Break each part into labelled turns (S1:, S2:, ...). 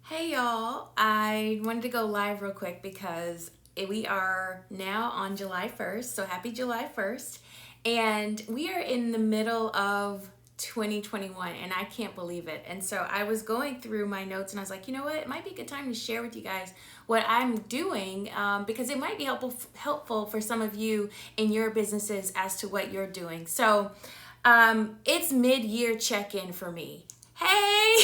S1: Hey y'all, I wanted to go live real quick because we are now on July 1st, so happy July 1st. And we are in the middle of 2021 and I can't believe it. And so I was going through my notes and I was like, you know what, it might be a good time to share with you guys what I'm doing because it might be helpful for some of you in your businesses as to what you're doing. So it's mid-year check-in for me. Hey,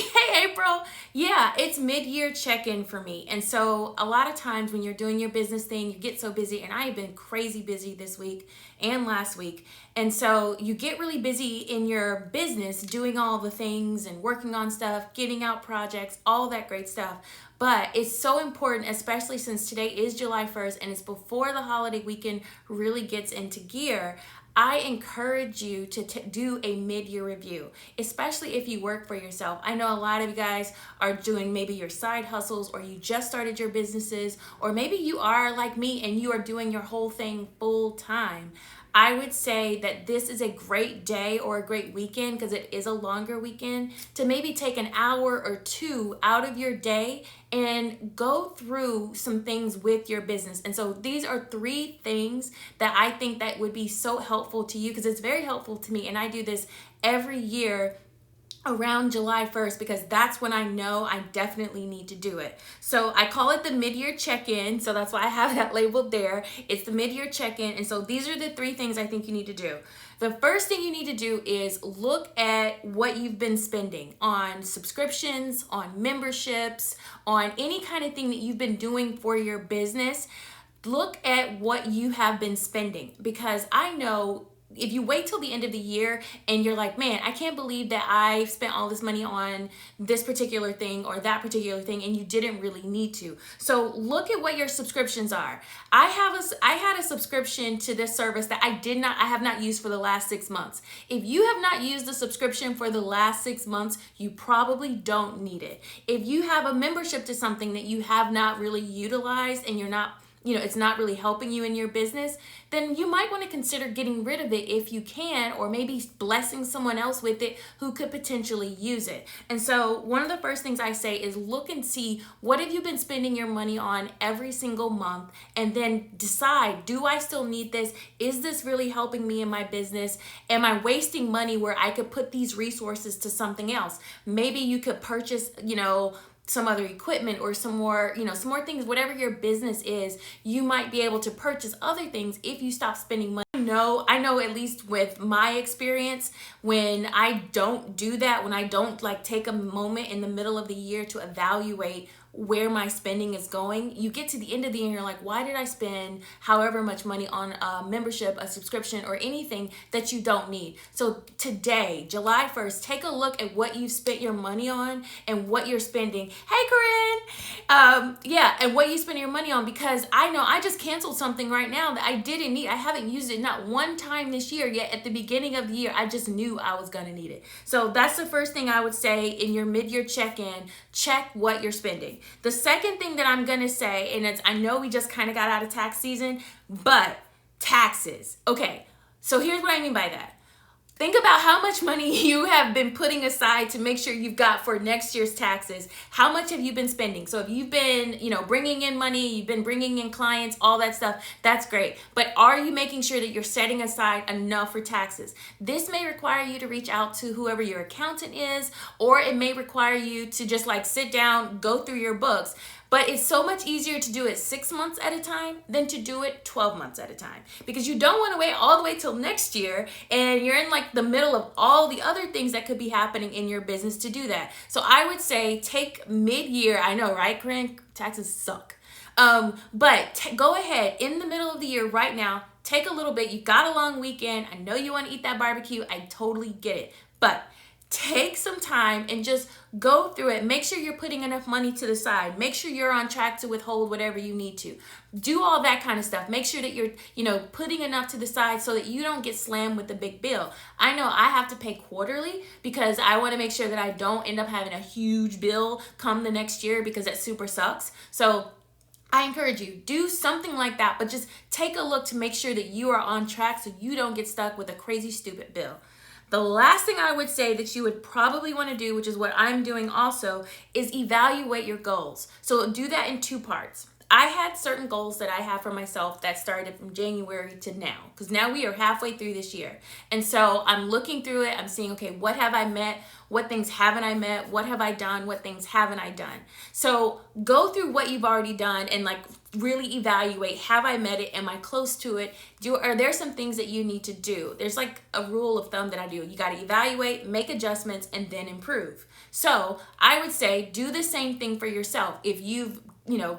S1: April. Yeah, it's mid-year check-in for me. And so a lot of times when you're doing your business thing, you get so busy, and I have been crazy busy this week and last week. And so you get really busy in your business doing all the things and working on stuff, getting out projects, all that great stuff. But it's so important, especially since today is July 1st and it's before the holiday weekend really gets into gear. I encourage you to do a mid-year review, especially if you work for yourself. I know a lot of you guys are doing maybe your side hustles, or you just started your businesses, or maybe you are like me and you are doing your whole thing full time. I would say that this is a great day or a great weekend, because it is a longer weekend, to maybe take an hour or two out of your day and go through some things with your business. And so these are three things that I think that would be so helpful to you, because it's very helpful to me. And I do this every year around July 1st because that's when I know I definitely need to do it. So I call it the mid-year check-in. So that's why I have that labeled there. It's the mid-year check-in. And so these are the three things I think you need to do. The first thing you need to do is look at what you've been spending on subscriptions, on memberships, on any kind of thing that you've been doing for your business. Look at what you have been spending, because I know if you wait till the end of the year and you're like, man, I can't believe that I spent all this money on this particular thing or that particular thing, and you didn't really need to. So look at what your subscriptions are. I had a subscription to this service that I have not used for the last 6 months. If you have not used the subscription for the last 6 months, you probably don't need it. If you have a membership to something that you have not really utilized and it's not really helping you in your business, then you might want to consider getting rid of it if you can, or maybe blessing someone else with it who could potentially use it. And so one of the first things I say is look and see, what have you been spending your money on every single month, and then decide, do I still need this? Is this really helping me in my business? Am I wasting money where I could put these resources to something else? Maybe you could purchase, some other equipment or some more things. Whatever your business is, you might be able to purchase other things if you stop spending money. I know at least with my experience, when I don't do that, when I don't take a moment in the middle of the year to evaluate where my spending is going, you get to the end of the year and you're like, why did I spend however much money on a membership, a subscription, or anything that you don't need? So today, July 1st, take a look at what you've spent your money on and what you're spending. Hey, Corinne! And what you spend your money on, because I know I just canceled something right now that I didn't need. I haven't used it not one time this year, yet at the beginning of the year, I just knew I was gonna need it. So that's the first thing I would say in your mid-year check-in. Check what you're spending. The second thing that I'm going to say, and I know we just kind of got out of tax season, but taxes. Okay, so here's what I mean by that. Think about how much money you have been putting aside to make sure you've got for next year's taxes. How much have you been spending? So if you've been, bringing in money, you've been bringing in clients, all that stuff, that's great. But are you making sure that you're setting aside enough for taxes? This may require you to reach out to whoever your accountant is, or it may require you to just sit down, go through your books. But it's so much easier to do it 6 months at a time than to do it 12 months at a time, because you don't want to wait all the way till next year and you're in the middle of all the other things that could be happening in your business to do that. So I would say take mid-year. I know, right, Corinne? Taxes suck. But go ahead in the middle of the year right now, take a little bit. You got a long weekend. I know you want to eat that barbecue. I totally get it. But take some time and just go through it. Make sure you're putting enough money to the side. Make sure you're on track to withhold whatever you need to. Do all that kind of stuff. Make sure that you're, putting enough to the side so that you don't get slammed with the big bill. I know I have to pay quarterly because I want to make sure that I don't end up having a huge bill come the next year, because that super sucks. So I encourage you, do something like that, but just take a look to make sure that you are on track so you don't get stuck with a crazy, stupid bill. The last thing I would say that you would probably want to do, which is what I'm doing also, is evaluate your goals. So do that in two parts. I had certain goals that I have for myself that started from January to now, because now we are halfway through this year. And so I'm looking through it. I'm seeing, okay, what have I met? What things haven't I met? What have I done? What things haven't I done? So go through what you've already done and like really evaluate, have I met it? Am I close to it? Are there some things that you need to do? There's like a rule of thumb that I do. You got to evaluate, make adjustments, and then improve. So I would say do the same thing for yourself. If you've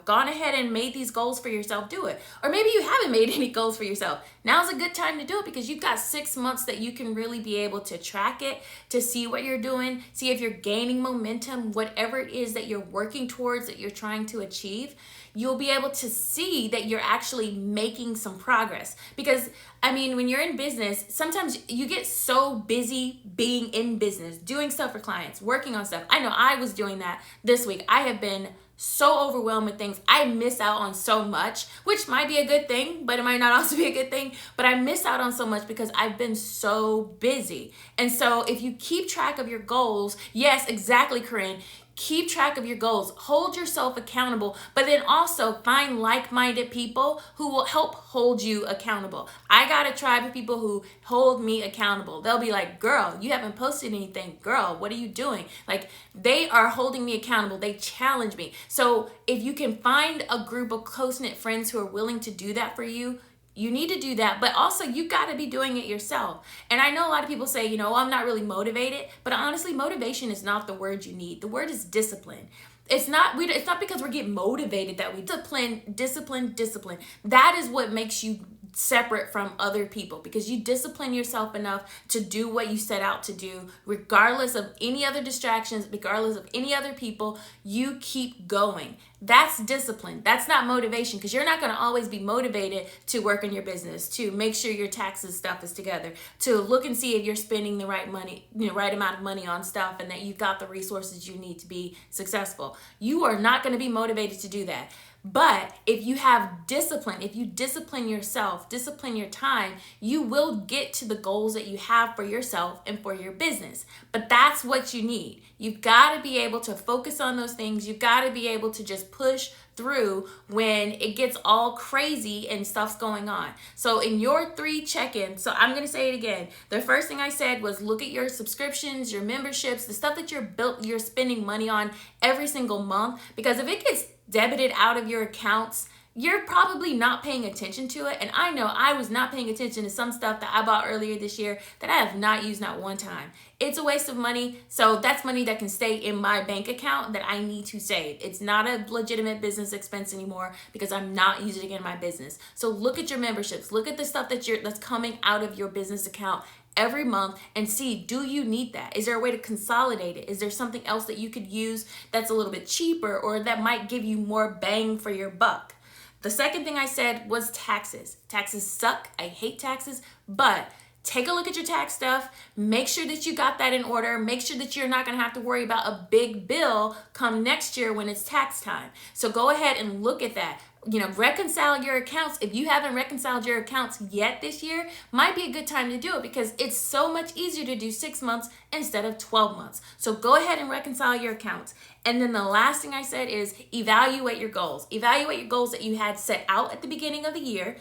S1: gone ahead and made these goals for yourself, do it. Or maybe you haven't made any goals for yourself. Now's a good time to do it because you've got 6 months that you can really be able to track it, to see what you're doing, see if you're gaining momentum, whatever it is that you're working towards, that you're trying to achieve. You'll be able to see that you're actually making some progress. Because, I mean, when you're in business, sometimes you get so busy being in business, doing stuff for clients, working on stuff. I know I was doing that this week. I have been so overwhelmed with things. I miss out on so much, which might be a good thing, but it might not also be a good thing. But I miss out on so much because I've been so busy. And so if you keep track of your goals, yes, exactly, Corinne, keep track of your goals, hold yourself accountable, but then also find like-minded people who will help hold you accountable. I got a tribe of people who hold me accountable. They'll be like, girl, you haven't posted anything. Girl, what are you doing? Like, they are holding me accountable. They challenge me. So if you can find a group of close-knit friends who are willing to do that for you, you need to do that, but also you got to be doing it yourself. And I know a lot of people say, I'm not really motivated, but honestly, motivation is not the word you need. The word is discipline. It's not because we're getting motivated that we discipline. That is what makes you separate from other people, because you discipline yourself enough to do what you set out to do, regardless of any other distractions, regardless of any other people. You keep going. That's discipline. That's not motivation, because you're not going to always be motivated to work in your business, to make sure your taxes stuff is together, to look and see if you're spending the right money, right amount of money on stuff, and that you've got the resources you need to be successful. You are not going to be motivated to do that. But if you have discipline, if you discipline yourself, discipline your time, you will get to the goals that you have for yourself and for your business. But that's what you need. You've got to be able to focus on those things. You've got to be able to just push through when it gets all crazy and stuff's going on. So in your 3 check-ins, so I'm going to say it again. The first thing I said was look at your subscriptions, your memberships, the stuff that you're spending money on every single month. Because if it gets debited out of your accounts, you're probably not paying attention to it. And I know I was not paying attention to some stuff that I bought earlier this year that I have not used not one time. It's a waste of money. So that's money that can stay in my bank account that I need to save. It's not a legitimate business expense anymore because I'm not using it in my business. So look at your memberships. Look at the stuff that's coming out of your business account every month and see, do you need that? Is there a way to consolidate it? Is there something else that you could use that's a little bit cheaper or that might give you more bang for your buck? The second thing I said was taxes. Taxes suck. I hate taxes, but take a look at your tax stuff. Make sure that you got that in order. Make sure that you're not going to have to worry about a big bill come next year when it's tax time. So go ahead and look at that. Reconcile your accounts. If you haven't reconciled your accounts yet this year, might be a good time to do it because it's so much easier to do 6 months instead of 12 months. So go ahead and reconcile your accounts. And then the last thing I said is evaluate your goals. Evaluate your goals that you had set out at the beginning of the year.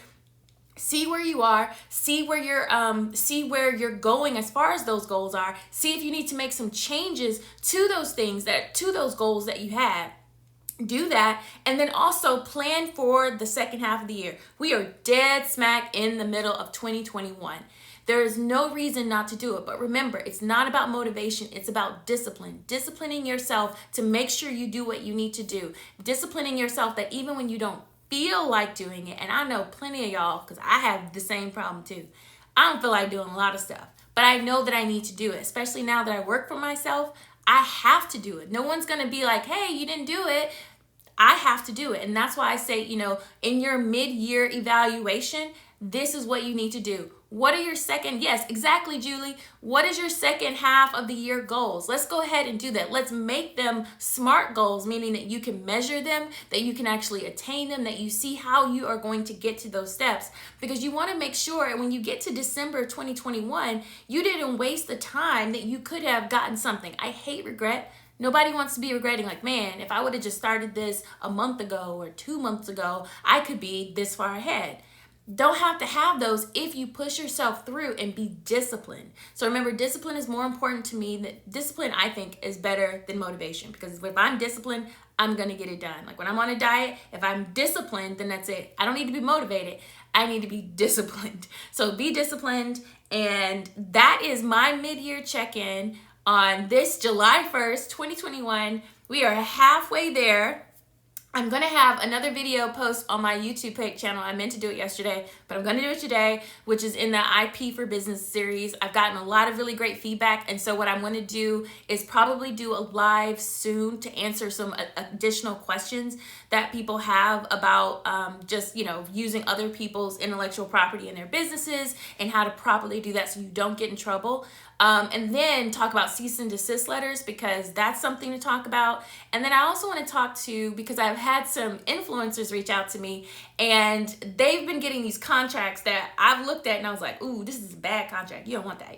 S1: See where you are, see where you're going as far as those goals are. See if you need to make some changes to those goals that you had. Do that, and then also plan for the second half of the year. We are dead smack in the middle of 2021. There is no reason not to do it, but remember, it's not about motivation, it's about discipline. Disciplining yourself to make sure you do what you need to do. Disciplining yourself that even when you don't feel like doing it, and I know plenty of y'all, because I have the same problem too. I don't feel like doing a lot of stuff, but I know that I need to do it, especially now that I work for myself. I have to do it. No one's going to be like, hey, you didn't do it. I have to do it. And that's why I say, in your mid-year evaluation, this is what you need to do. What are your second, yes, exactly, Julie. What is your second half of the year goals? Let's go ahead and do that. Let's make them SMART goals, meaning that you can measure them, that you can actually attain them, that you see how you are going to get to those steps. Because you want to make sure when you get to December 2021, you didn't waste the time that you could have gotten something. I hate regret. Nobody wants to be regretting, like, man, if I would have just started this a month ago or 2 months ago, I could be this far ahead. Don't have to have those if you push yourself through and be disciplined. So remember, discipline is more important to me. That discipline, I think, is better than motivation, because if I'm disciplined, I'm going to get it done. Like when I'm on a diet, if I'm disciplined, then that's it. I don't need to be motivated. I need to be disciplined. So be disciplined. And that is my mid-year check-in on this July 1st, 2021. We are halfway there. I'm going to have another video post on my YouTube page channel. I meant to do it yesterday, but I'm going to do it today, which is in the IP for Business series. I've gotten a lot of really great feedback, and so what I'm going to do is probably do a live soon to answer some additional questions that people have about just, using other people's intellectual property in their businesses and how to properly do that so you don't get in trouble. And then talk about cease and desist letters, because that's something to talk about. And then I also want to talk to, because I've had some influencers reach out to me and they've been getting these contracts that I've looked at and I was like, ooh, this is a bad contract. You don't want that.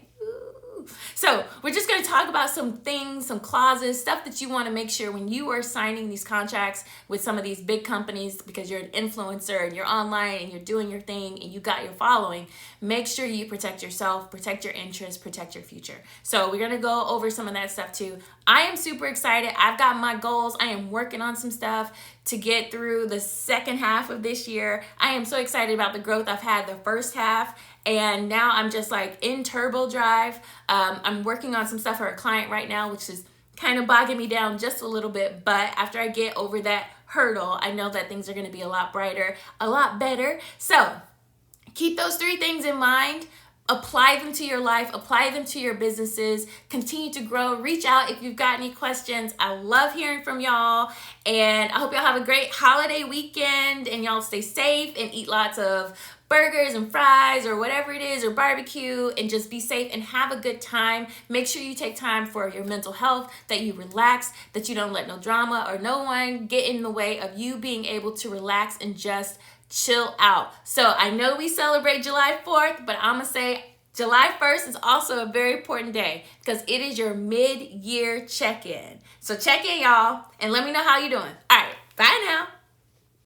S1: So we're just going to talk about some things, some clauses, stuff that you want to make sure when you are signing these contracts with some of these big companies, because you're an influencer and you're online and you're doing your thing and you got your following, make sure you protect yourself, protect your interests, protect your future. So we're going to go over some of that stuff too. I am super excited. I've got my goals. I am working on some stuff to get through the second half of this year. I am so excited about the growth I've had the first half, and now I'm just like in turbo drive. I'm working on some stuff for a client right now, which is kind of bogging me down just a little bit, but after I get over that hurdle, I know that things are going to be a lot brighter, a lot better. So keep those 3 things in mind. Apply them to your life, apply them to your businesses, continue to grow, reach out if you've got any questions. I love hearing from y'all, and I hope y'all have a great holiday weekend and y'all stay safe and eat lots of burgers and fries or whatever it is, or barbecue, and just be safe and have a good time. Make sure you take time for your mental health, that you relax, that you don't let no drama or no one get in the way of you being able to relax and just chill out. So I know we celebrate July 4th, but I'm gonna say July 1st is also a very important day because it is your mid-year check-in. So check in, y'all, and let me know how you're doing. All right, bye now.